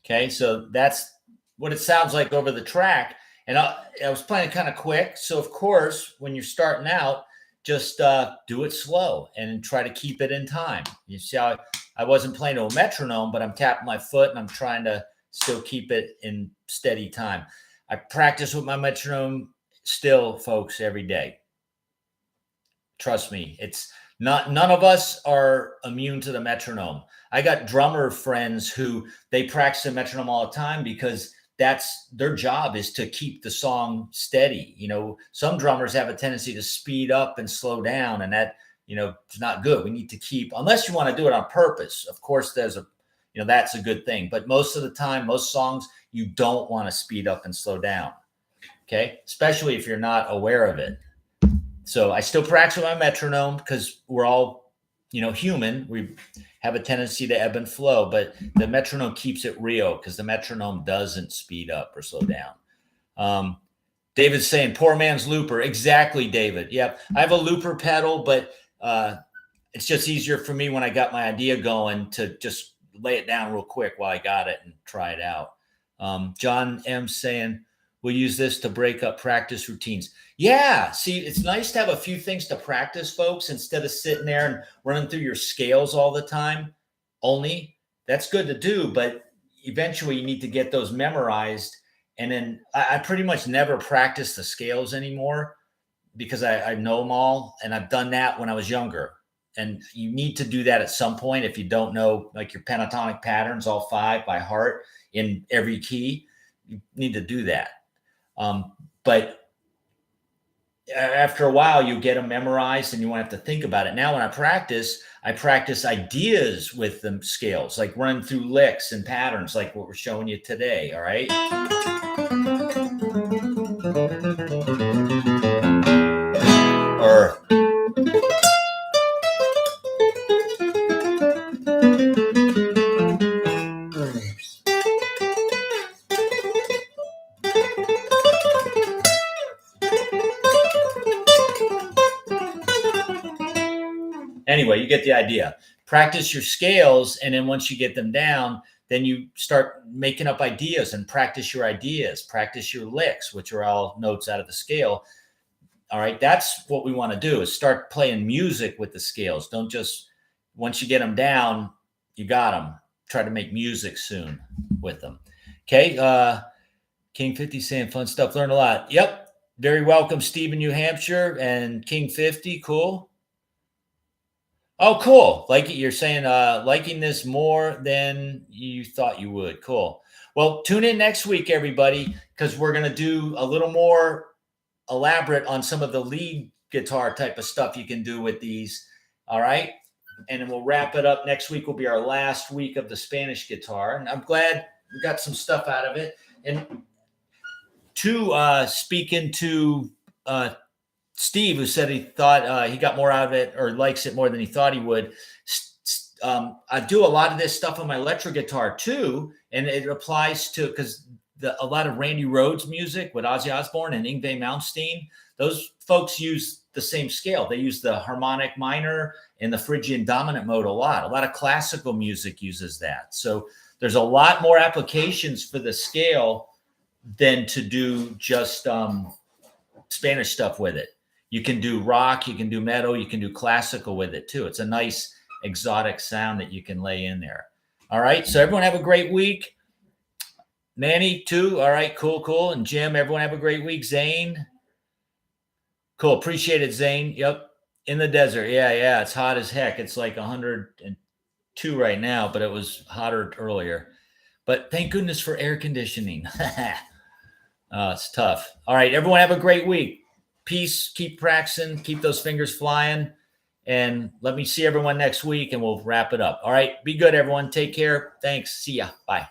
Okay, so that's what it sounds like over the track. And I was playing kind of quick. So, of course, when you're starting out, just do it slow and try to keep it in time. You see how I wasn't playing to a metronome, but I'm tapping my foot and I'm trying to still keep it in steady time. I practice with my metronome still, folks, every day. Trust me, it's not, none of us are immune to the metronome. I got drummer friends who they practice the metronome all the time because that's their job, is to keep the song steady. Some drummers have a tendency to speed up and slow down, and that, it's not good. We need to keep, unless you want to do it on purpose. Of course, there's that's a good thing. But most of the time, most songs, you don't want to speed up and slow down. Okay. Especially if you're not aware of it. So I still practice with my metronome because we're all, human. We have a tendency to ebb and flow, but the metronome keeps it real because the metronome doesn't speed up or slow down. David's saying, poor man's looper. Exactly, David. Yep. I have a looper pedal, but it's just easier for me when I got my idea going to just lay it down real quick while I got it and try it out. John M saying, we'll use this to break up practice routines. Yeah, see, it's nice to have a few things to practice, folks, instead of sitting there and running through your scales all the time. Only that's good to do, but eventually you need to get those memorized. And then I pretty much never practice the scales anymore because I know them all, and I've done that when I was younger. And you need to do that at some point if you don't know, like, your pentatonic patterns, all 5 by heart in every key. You need to do that. But after a while, you get them memorized and you won't have to think about it. Now, when I practice ideas with the scales, like running through licks and patterns, like what we're showing you today. All right. Or anyway, you get the idea. Practice your scales, and then once you get them down, then you start making up ideas and practice your ideas, practice your licks, which are all notes out of the scale. All right, that's what we want to do, is start playing music with the scales. Don't just, once you get them down, you got them. Try to make music soon with them. Okay. King 50 saying fun stuff. Learn a lot. Yep. Very welcome, Steve in New Hampshire, and King 50. Cool. Oh, cool. Like you're saying, liking this more than you thought you would. Cool. Well, tune in next week, everybody, because we're going to do a little more elaborate on some of the lead guitar type of stuff you can do with these. All right. And then we'll wrap it up. Next week will be our last week of the Spanish guitar. And I'm glad we got some stuff out of it. And speaking to Steve, who said he thought he got more out of it or likes it more than he thought he would. I do a lot of this stuff on my electric guitar too. And it applies to, because a lot of Randy Rhoads music with Ozzy Osbourne and Yngwie Malmsteen, those folks use the same scale. They use the harmonic minor and the Phrygian dominant mode a lot. A lot of classical music uses that. So there's a lot more applications for the scale than to do just Spanish stuff with it. You can do rock, you can do metal, you can do classical with it too. It's a nice exotic sound that you can lay in there. All right. So everyone have a great week. Manny too. All right. Cool. And Jim, everyone have a great week. Zane. Cool. Appreciate it, Zane. Yep. In the desert. Yeah. It's hot as heck. It's like 102 right now, but it was hotter earlier. But thank goodness for air conditioning. It's tough. All right. Everyone have a great week. Peace. Keep practicing. Keep those fingers flying. And let me see everyone next week and we'll wrap it up. All right. Be good, everyone. Take care. Thanks. See ya. Bye.